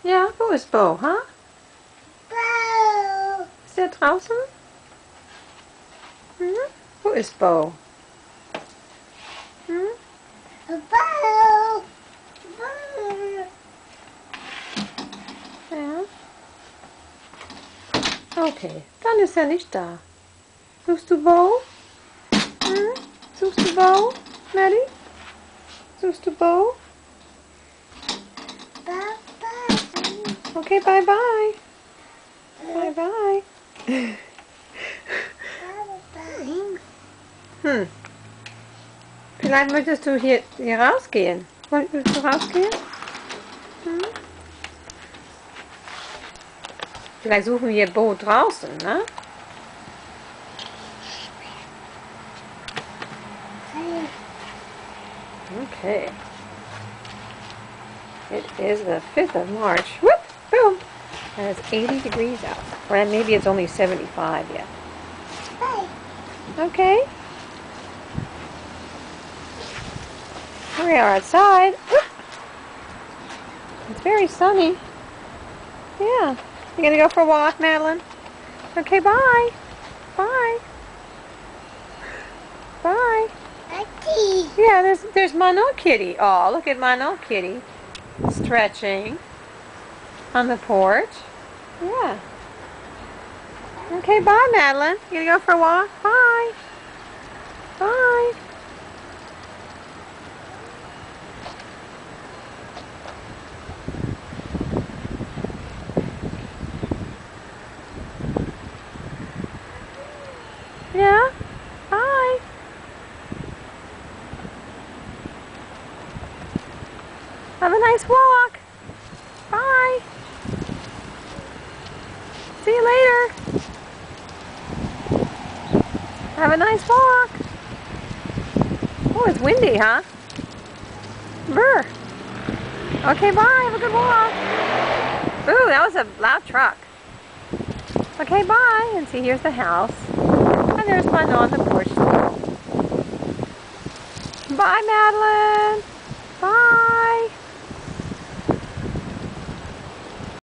Ja, wo ist Bo, huh? Bo! Ist der draußen? Hm? Wo ist Bo? Hm? Bo! Bo! Ja. Okay, dann ist er nicht da. Suchst du Bo? Hm? Suchst du Bo, Maddie? Suchst du Bo? Okay, bye bye. Bye bye. Vielleicht möchtest du hier rausgehen. Willst du rausgehen? Hm? Vielleicht suchen wir Bo draußen, ne? Okay. It is the 5th of March. Whoop! Boom! And it's 80 degrees out. Or maybe it's only 75 yet. Okay. Here we are outside. Whoop! It's very sunny. Yeah. You gonna go for a walk, Madeline? Okay, bye. Bye. Bye. Yeah, there's Mono Kitty. Oh, look at Mono Kitty. Stretching on the porch. Yeah. Okay, bye, Madeline. You gonna go for a walk? Bye. Bye. Yeah? Bye. Have a nice walk. Bye. See you later. Have a nice walk. Oh, it's windy, huh? Brr. Okay, bye. Have a good walk. Ooh, that was a loud truck. Okay, bye. And see, here's the house. And there's Mono on the porch. Bye, Madeline.